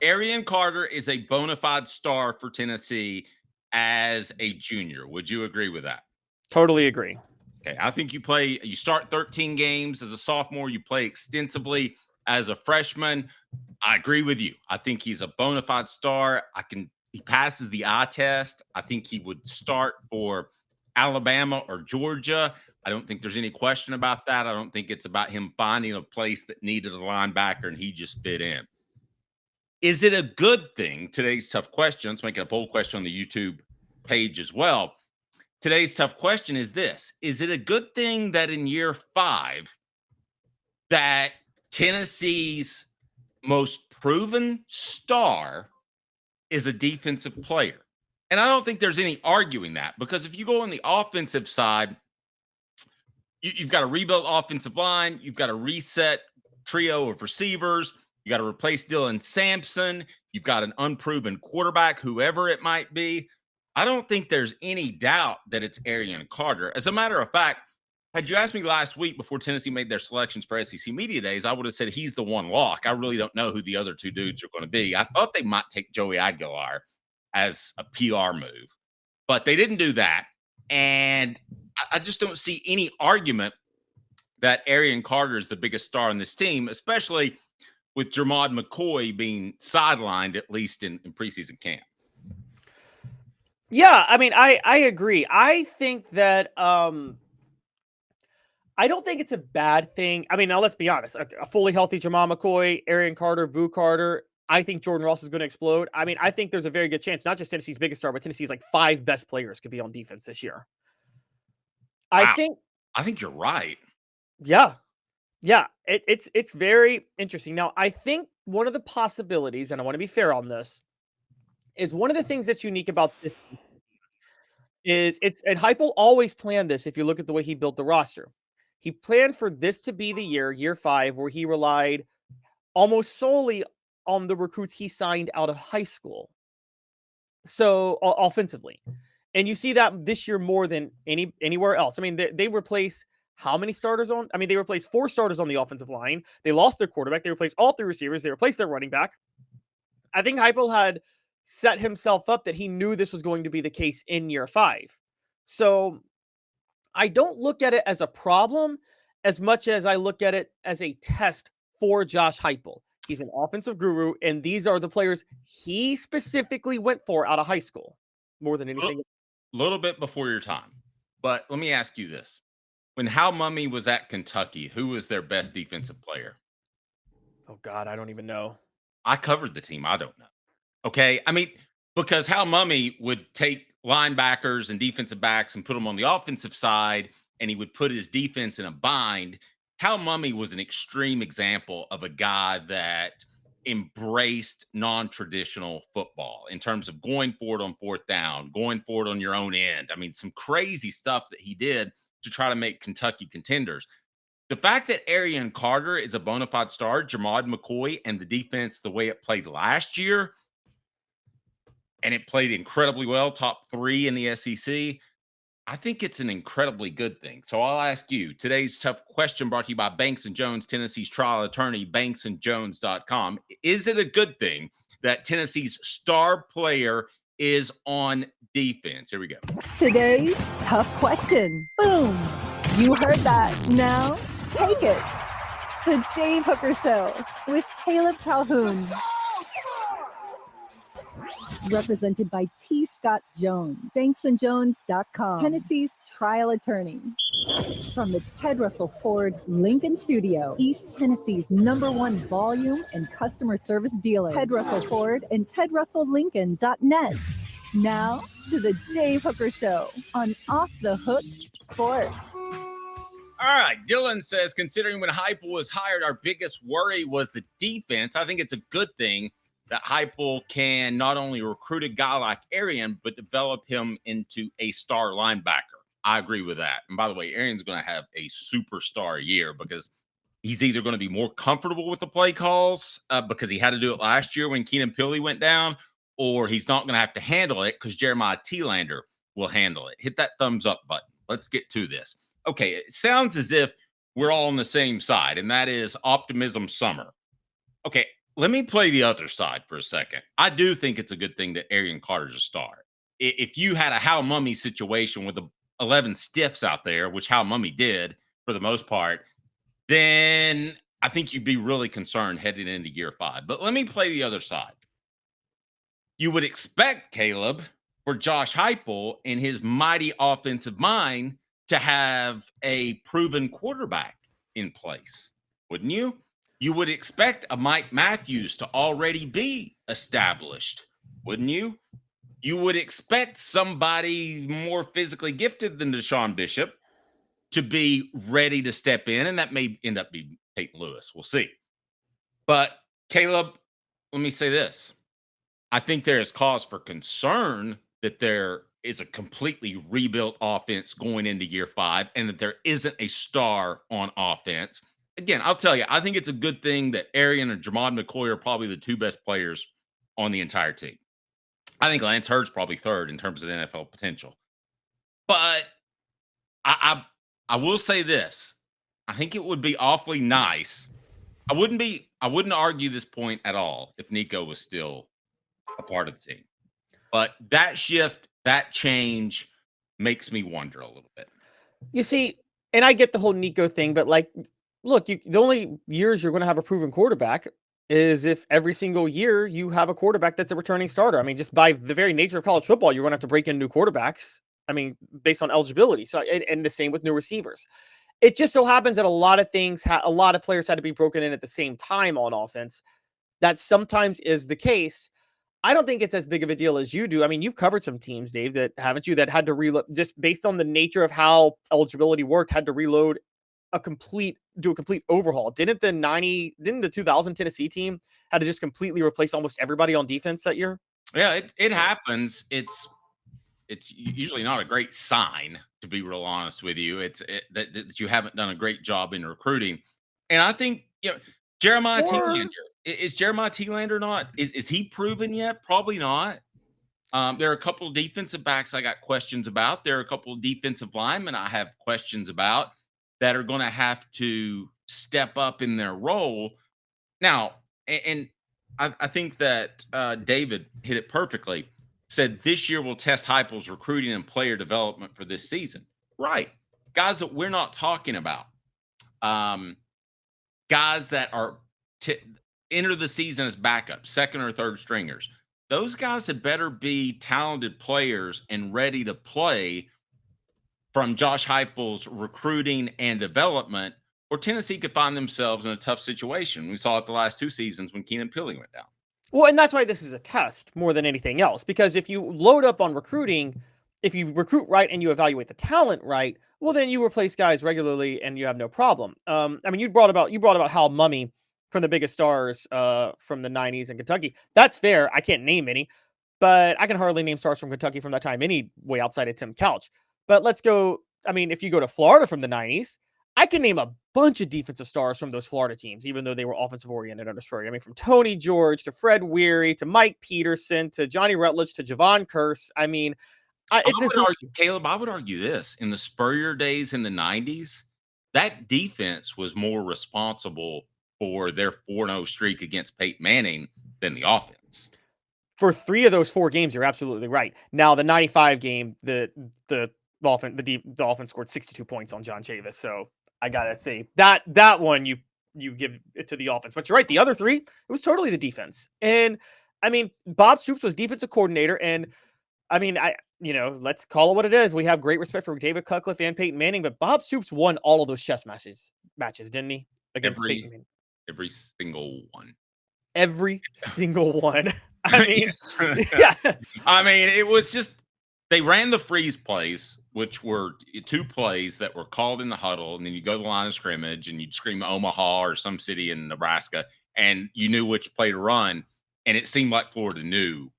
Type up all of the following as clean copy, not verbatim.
Aryan Carter is a bona fide star for Tennessee as a junior. Would you agree with that? Totally agree. Okay, I think you start 13 games as a sophomore, you play extensively as a freshman. I agree with you. I think he's a bona fide star. He passes the eye test. I think he would start for Alabama or Georgia. I don't think there's any question about that. I don't think it's about him finding a place that needed a linebacker and he just fit in. Is it a good thing? Today's tough question. Let's make it a poll question on the YouTube page as well. Today's tough question is this: is it a good thing that in year 5 that Tennessee's most proven star is a defensive player? And I don't think there's any arguing that, because if you go on the offensive side, you've got a rebuilt offensive line, you've got a reset trio of receivers, you got to replace Dylan Sampson, you've got an unproven quarterback, whoever it might be. I don't think there's any doubt that it's Aryan Carter. As a matter of fact, had you asked me last week before Tennessee made their selections for SEC Media Days, I would have said he's the one lock. I really don't know who the other two dudes are going to be. I thought they might take Joey Aguilar as a PR move, but they didn't do that. And I just don't see any argument that Aryan Carter is the biggest star on this team, especially with Jermod McCoy being sidelined, at least in preseason camp. Yeah, I mean, I agree. I think that I don't think it's a bad thing. I mean, now let's be honest. A fully healthy Jermod McCoy, Aryan Carter, Boo Carter, I think Jordan Ross is going to explode. I mean, I think there's a very good chance, not just Tennessee's biggest star, but Tennessee's like 5 best players could be on defense this year. Wow. I think you're right. Yeah. Yeah. It's very interesting. Now, I think one of the possibilities, and I want to be fair on this, is one of the things that's unique about this and Heupel always planned this. If you look at the way he built the roster, he planned for this to be the year 5, where he relied almost solely on the recruits he signed out of high school. So offensively, and you see that this year more than anywhere else. I mean, they replace how many starters on? I mean, they replaced 4 starters on the offensive line. They lost their quarterback. They replaced all 3 receivers. They replaced their running back. I think Heupel had set himself up that he knew this was going to be the case in year 5. So I don't look at it as a problem as much as I look at it as a test for Josh Heupel. He's an offensive guru, and these are the players he specifically went for out of high school more than anything. A little bit before your time, but let me ask you this. When Hal Mummy was at Kentucky, who was their best defensive player? Oh, God, I don't even know. I covered the team. I don't know. Okay. I mean, because Hal Mummy would take linebackers and defensive backs and put them on the offensive side, and he would put his defense in a bind. Hal Mummy was an extreme example of a guy that embraced non-traditional football in terms of going for it on 4th down, going for it on your own end. I mean, some crazy stuff that he did to try to make Kentucky contenders. The fact that Aryan Carter is a bona fide star, Jermod McCoy, and the defense, the way it played last year, and it played incredibly well, top 3 in the SEC, I think it's an incredibly good thing. So I'll ask you, today's tough question brought to you by Banks & Jones, Tennessee's trial attorney, banksandjones.com. Is it a good thing that Tennessee's star player is on defense? Here we go. Today's tough question. Boom. You heard that. Now take it. The Dave Hooker Show with Caleb Calhoun. Represented by T. Scott Jones, banksandjones.com, Tennessee's trial attorney. From the Ted Russell Ford Lincoln Studio, East Tennessee's #1 volume and customer service dealer, Ted Russell Ford and TedRussellLincoln.net. Now to the Dave Hooker Show on Off the Hook Sports. All right, Dylan says, considering when Heupel was hired, our biggest worry was the defense. I think it's a good thing that Heupel can not only recruit a guy like Aryan, but develop him into a star linebacker. I agree with that. And by the way, Arian's going to have a superstar year because he's either going to be more comfortable with the play calls because he had to do it last year when Keenan Pili went down, or he's not going to have to handle it because Jeremiah Thielander will handle it. Hit that thumbs up button. Let's get to this. Okay, it sounds as if we're all on the same side, and that is optimism summer. Okay, let me play the other side for a second. I do think it's a good thing that Aryan Carter's a star. If you had a How Mummy situation with the 11 stiffs out there, which How Mummy did for the most part, then I think you'd be really concerned heading into year 5. But let me play the other side. You would expect, Caleb, for Josh Heupel and his mighty offensive mind to have a proven quarterback in place, wouldn't you? You would expect a Mike Matthews to already be established, wouldn't you? You would expect somebody more physically gifted than Deshaun Bishop to be ready to step in, and that may end up being Peyton Lewis. We'll see. But Caleb, let me say this. I think there is cause for concern that there is a completely rebuilt offense going into year 5 and that there isn't a star on offense. Again, I'll tell you, I think it's a good thing that Aryan and Jamad McCoy are probably the 2 best players on the entire team. I think Lance Hurd's probably 3rd in terms of NFL potential. But I will say this. I think it would be awfully nice. I wouldn't argue this point at all if Nico was still a part of the team. But that shift, that change makes me wonder a little bit. You see, and I get the whole Nico thing, but like, look, the only years you're going to have a proven quarterback is if every single year you have a quarterback that's a returning starter. I mean, just by the very nature of college football, you're going to have to break in new quarterbacks. I mean, based on eligibility. So, and the same with new receivers. It just so happens that a lot of things, a lot of players had to be broken in at the same time on offense. That sometimes is the case. I don't think it's as big of a deal as you do. I mean, you've covered some teams, Dave, that haven't you, that had to reload just based on the nature of how eligibility worked, had to reload do a complete overhaul. Didn't the 2000 Tennessee team had to just completely replace almost everybody on defense that year? Yeah, it happens. It's usually not a great sign, to be real honest with you. That you haven't done a great job in recruiting. And I think, Jeremiah Telander, is Jeremiah Telander not? Is he proven yet? Probably not. There are a couple of defensive backs I got questions about. There are a couple of defensive linemen I have questions about that are going to have to step up in their role. Now, and I think that David hit it perfectly. Said this year will test Heupel's recruiting and player development for this season. Right. Guys that we're not talking about. Guys that are enter the season as backups, 2nd or 3rd stringers. Those guys had better be talented players and ready to play from Josh Heupel's recruiting and development, or Tennessee could find themselves in a tough situation. We saw it the last 2 seasons when Keenan Pilling went down. Well, and that's why this is a test more than anything else, because if you load up on recruiting, if you recruit right and you evaluate the talent right, well, then you replace guys regularly and you have no problem. I mean, you brought about Hal Mummy from the biggest stars from the 90s in Kentucky. That's fair. I can't name any, but I can hardly name stars from Kentucky from that time anyway outside of Tim Couch. But let's go. I mean, if you go to Florida from the 90s, I can name a bunch of defensive stars from those Florida teams, even though they were offensive oriented under Spurrier. I mean, from Tony George to Fred Weary to Mike Peterson to Johnny Rutledge to Javon Curse. I mean, Caleb, I would argue this. In the Spurrier days in the 90s, that defense was more responsible for their 4-0 streak against Peyton Manning than the offense. For 3 of those 4 games, you're absolutely right. Now, the 95 game, the offense scored 62 points on John Chavis. So I gotta say that one you give it to the offense. But you're right. The other 3, it was totally the defense. And I mean, Bob Stoops was defensive coordinator, and I mean, let's call it what it is. We have great respect for David Cutcliffe and Peyton Manning, but Bob Stoops won all of those chess matches, didn't he? Against Peyton Manning. Every single one. Every single one. I mean, yeah. I mean, it was just they ran the freeze plays, which were 2 plays that were called in the huddle, and then you go to the line of scrimmage and you'd scream Omaha or some city in Nebraska, and you knew which play to run, and it seemed like Florida knew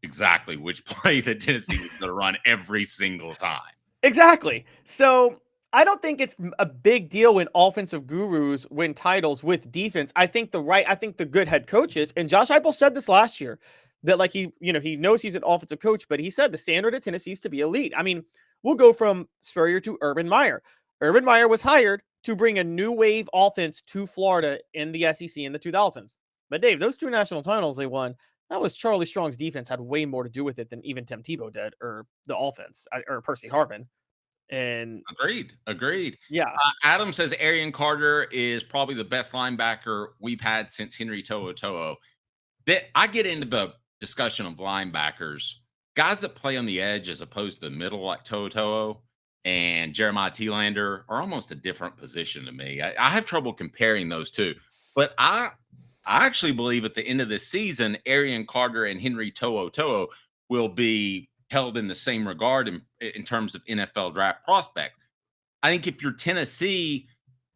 exactly which play that Tennessee was going to run every single time. Exactly. So I don't think it's a big deal when offensive gurus win titles with defense. I think the good head coaches, and Josh Heupel said this last year, that like he knows he's an offensive coach, but he said the standard at Tennessee is to be elite. I mean, we'll go from Spurrier to Urban Meyer. Urban Meyer was hired to bring a new wave offense to Florida in the SEC in the 2000s. But Dave, those 2 national titles they won, that was Charlie Strong's defense had way more to do with it than even Tim Tebow did, or the offense, or Percy Harvin. And Agreed. yeah, Adam says Aryan Carter is probably the best linebacker we've had since Henry To'o. I get into the discussion of linebackers, guys that play on the edge as opposed to the middle, like To'o and Jeremiah Telander, are almost a different position to me. I have trouble comparing those two, but I actually believe at the end of this season, Aryan Carter and Henry To'o will be held in the same regard in terms of NFL draft prospects. I think if you're Tennessee,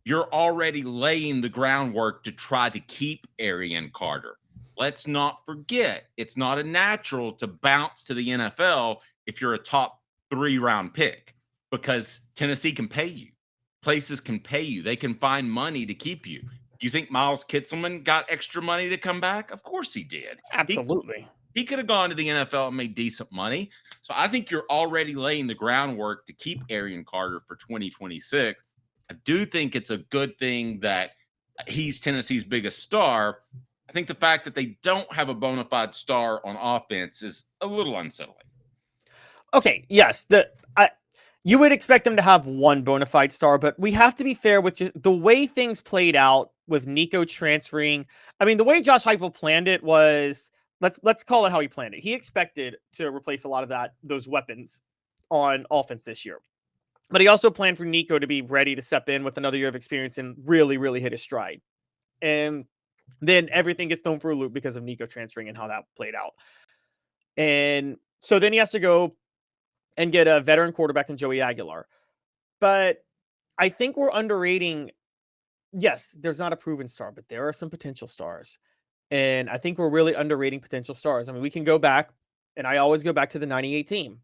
you're already laying the groundwork to try to keep Aryan Carter. Let's not forget, it's not a natural to bounce to the NFL if you're a top 3-round pick, because Tennessee can pay you. Places can pay you. They can find money to keep you. You think Miles Kitselman got extra money to come back? Of course he did. absolutely. He could have gone to the NFL and made decent money. So I think you're already laying the groundwork to keep Aryan Carter for 2026. I do think it's a good thing that he's Tennessee's biggest star. I think the fact that they don't have a bona fide star on offense is a little unsettling. Okay, yes, you would expect them to have one bona fide star, but we have to be fair with just the way things played out with Nico transferring. I mean, the way Josh Heupel planned it was, let's call it how he planned it. He expected to replace a lot of those weapons on offense this year, but he also planned for Nico to be ready to step in with another year of experience and really, really hit his stride. And then everything gets thrown for a loop because of Nico transferring and how that played out. And so then he has to go and get a veteran quarterback in Joey Aguilar. But I think we're underrating. Yes, there's not a proven star, but there are some potential stars. And I think we're really underrating potential stars. I mean, we can go back, and I always go back to the 98 team.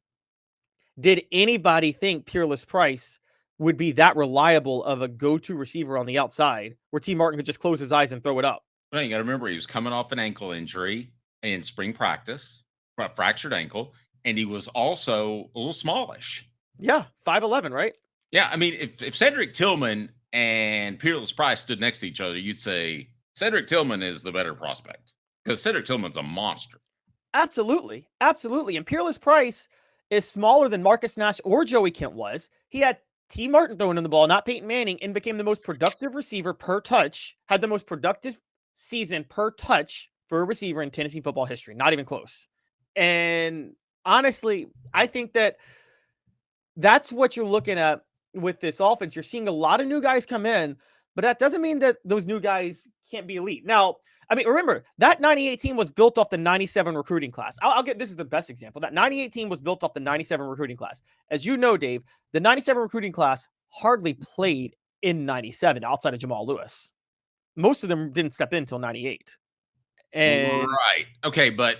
Did anybody think Peerless Price would be that reliable of a go-to receiver on the outside where T. Martin could just close his eyes and throw it up? Well, you got to remember, he was coming off an ankle injury in spring practice, a fractured ankle, and he was also a little smallish. Yeah, 5'11", right? Yeah, I mean, if Cedric Tillman and Peerless Price stood next to each other, you'd say Cedric Tillman is the better prospect because Cedric Tillman's a monster. Absolutely. Absolutely. And Peerless Price is smaller than Marcus Nash or Joey Kent was. He had T. Martin throwing in the ball, not Peyton Manning, and became the most productive receiver per touch, had the most productive season per touch for a receiver in Tennessee football history. Not even close. And honestly, I think that's what you're looking at with this offense. You're seeing a lot of new guys come in, but that doesn't mean that those new guys can't be elite. Now, I mean, remember, that 98 team was built off the 97 recruiting class. This is the best example. That 98 team was built off the 97 recruiting class. As you know, Dave, the 97 recruiting class hardly played in 97 outside of Jamal Lewis. Most of them didn't step in until 98. And right. Okay, but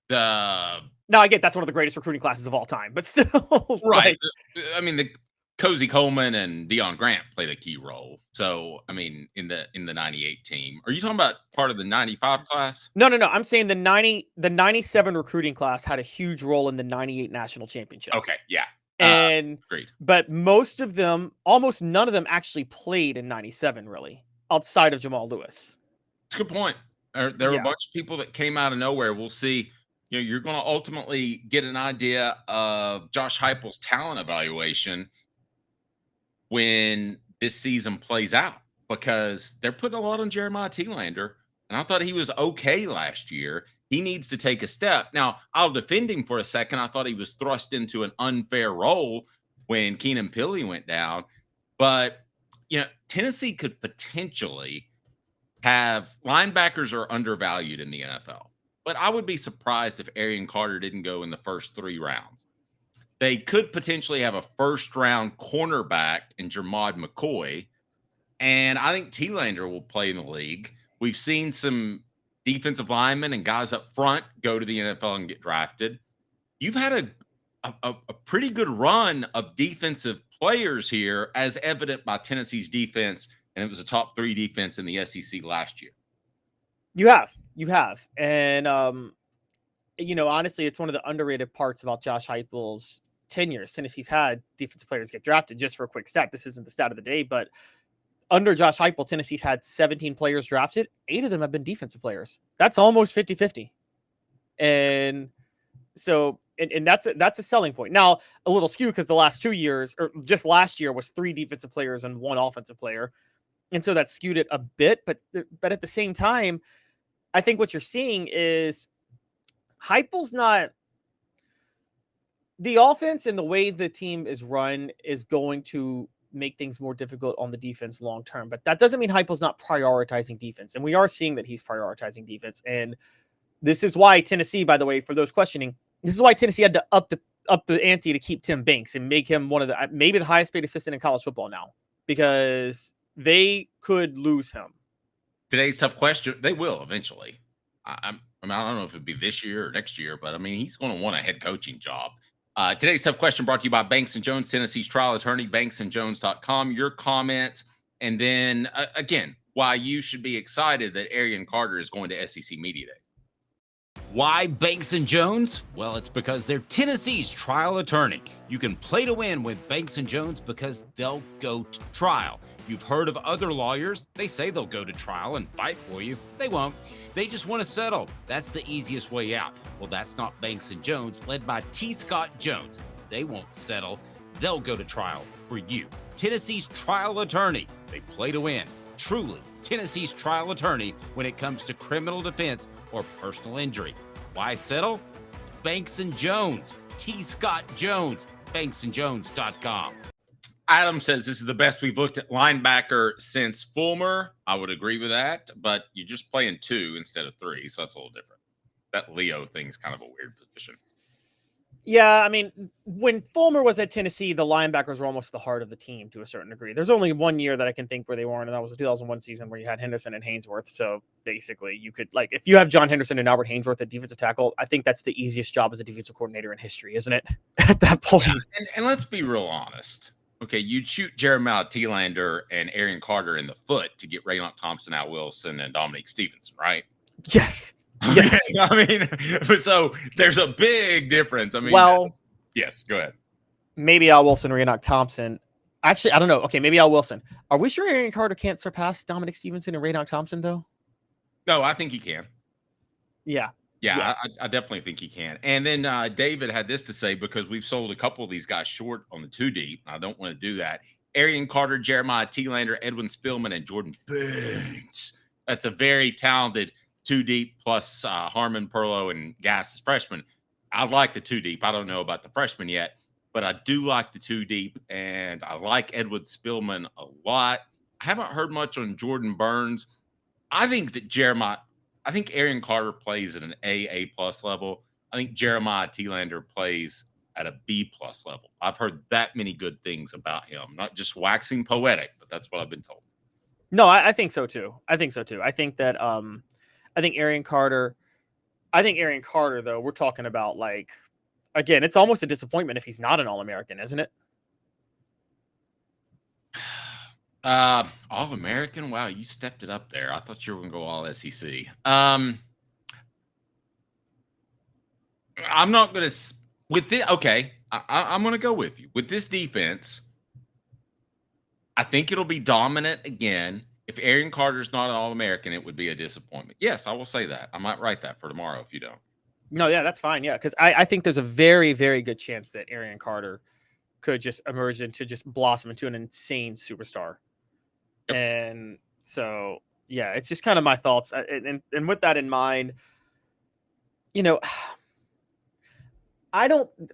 now I get that's one of the greatest recruiting classes of all time, but still. Right. I mean, the Cozy Coleman and Deion Grant played a key role. So, I mean, in the 98 team. Are you talking about part of the 95 class? No. I'm saying the 97 recruiting class had a huge role in the 98 national championship. Okay, yeah. And great. But most of them, almost none of them actually played in 97, really, outside of Jamal Lewis. That's a good point. There were a bunch of people that came out of nowhere. We'll see. You know, you're going to ultimately get an idea of Josh Heupel's talent evaluation when this season plays out, because they're putting a lot on Jeremiah Telander, and I thought he was okay last year. He needs to take a step. Now, I'll defend him for a second. I thought he was thrust into an unfair role when Keenan Pili went down, but you know, Tennessee could potentially have linebackers are undervalued in the NFL. But I would be surprised if Aryan Carter didn't go in the first 3 rounds. They could potentially have a first-round cornerback in Jermod McCoy, and I think Telander will play in the league. We've seen some defensive linemen and guys up front go to the NFL and get drafted. You've had a pretty good run of defensive players here, as evident by Tennessee's defense, and it was a top 3 defense in the SEC last year. You have. And, you know, honestly, it's one of the underrated parts about Josh Heupel's tenure. Tennessee's had defensive players get drafted. Just for a quick stat, this isn't the stat of the day, but under Josh Heupel, Tennessee's had 17 players drafted. 8 of them have been defensive players. That's almost 50-50. And so, and that's a selling point. Now, a little skew because the last 2 years, or just last year, was 3 defensive players and 1 offensive player. And so that skewed it a bit. But at the same time, I think what you're seeing is Heupel's not... The offense and the way the team is run is going to make things more difficult on the defense long term. But that doesn't mean Heupel's not prioritizing defense. And we are seeing that he's prioritizing defense. And this is why Tennessee, by the way, for those questioning, this is why Tennessee had to up the ante to keep Tim Banks and make him one of the maybe the highest paid assistant in college football now, because they could lose him. Today's tough question. They will eventually. I don't know if it'd be this year or next year, but I mean, he's going to want a head coaching job. Today's tough question brought to you by Banks & Jones, Tennessee's trial attorney, banksandjones.com. Your comments, and then, again, why you should be excited that Aryan Carter is going to SEC Media Day. Why Banks & Jones? Well, it's because they're Tennessee's trial attorney. You can play to win with Banks & Jones because they'll go to trial. You've heard of other lawyers. They say they'll go to trial and fight for you. They won't. They just want to settle. That's the easiest way out. Well, that's not Banks & Jones, led by T. Scott Jones. They won't settle. They'll go to trial for you. Tennessee's trial attorney. They play to win. Truly, Tennessee's trial attorney when it comes to criminal defense or personal injury. Why settle? It's Banks & Jones. T. Scott Jones. banksandjones.com. Adam says this is the best we've looked at linebacker since Fulmer. I would agree with that, but you're just playing 2 instead of 3, so that's a little different. That Leo thing's kind of a weird position. Yeah, I mean, when Fulmer was at Tennessee, the linebackers were almost the heart of the team to a certain degree. There's only 1 year that I can think where they weren't, and that was the 2001 season where you had Henderson and Haynesworth. So basically, you could, like, if you have John Henderson and Albert Haynesworth at defensive tackle, I think that's the easiest job as a defensive coordinator in history, isn't it? At that point. Yeah, and let's be real honest. Okay, you'd shoot Jeremiah Thielander and Aryan Carter in the foot to get Raynoch Thompson, Al Wilson, and Dominique Stevenson, right? Yes. Yes. I mean, so there's a big difference. I mean, well, yes, go ahead. Maybe Al Wilson, Raynoch Thompson. Actually, I don't know. Okay, maybe Al Wilson. Are we sure Aryan Carter can't surpass Dominique Stevenson and Raynoch Thompson, though? No, I think he can. Yeah. Yeah. I definitely think he can. And then David had this to say, because we've sold a couple of these guys short on the 2 deep. I don't want to do that. Aryan Carter, Jeremiah Thielander, Edwin Spillman, and Jordan Banks. That's a very talented 2 deep plus Harmon, Perlow, and Gass as freshmen. I like the 2 deep. I don't know about the freshman yet, but I do like the 2 deep, and I like Edwin Spillman a lot. I haven't heard much on Jordan Burns. I think Aryan Carter plays at an A+ level. I think Jeremiah Thielander plays at a B+ level. I've heard that many good things about him. Not just waxing poetic, but that's what I've been told. No, I think so too. I think that I think Aryan Carter, though, we're talking about, like, again, it's almost a disappointment if he's not an All-American, isn't it? All-American? Wow, you stepped it up there. I thought you were going to go All-SEC. I'm not going to with this. Okay, I'm going to go with you with this defense. I think it'll be dominant again. If Aryan Carter's not an All-American, it would be a disappointment. Yes, I will say that. I might write that for tomorrow if you don't. No, yeah, that's fine. Yeah, because I think there's a very, very good chance that Aryan Carter could just emerge into just blossom into an insane superstar. Yep. And so, yeah, it's just kind of my thoughts. And with that in mind, you know,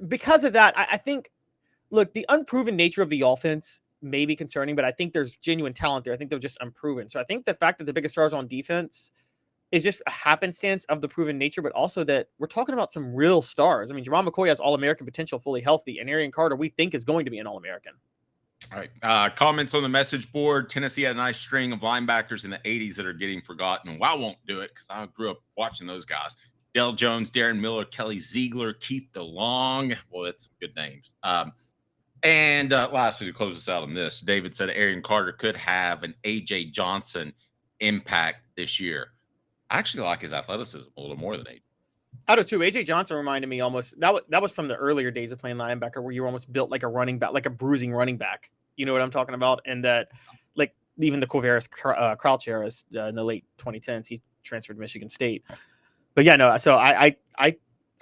because of that, I think, look, the unproven nature of the offense may be concerning, but I think there's genuine talent there. I think they're just unproven. So I think the fact that the biggest stars on defense is just a happenstance of the proven nature, but also that we're talking about some real stars. I mean, Jerron McCoy has All-American potential, fully healthy, and Aryan Carter, we think, is going to be an All-American. All right. Comments on the message board. Tennessee had a nice string of linebackers in the 80s that are getting forgotten. Well, I won't do it because I grew up watching those guys. Dell Jones, Darren Miller, Kelly Ziegler, Keith DeLong. Well, that's some good names. And lastly, to close us out on this, David said Aryan Carter could have an A.J. Johnson impact this year. I actually like his athleticism a little more than AJ. I do too. A.J. Johnson reminded me almost that was from the earlier days of playing linebacker, where you were almost built like a running back, like a bruising running back. You know what I'm talking about? And that, like, even the Quavaris Crouch era in the late 2010s. He transferred to Michigan State. But yeah, no. So I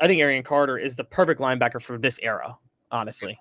think Aryan Carter is the perfect linebacker for this era. Honestly,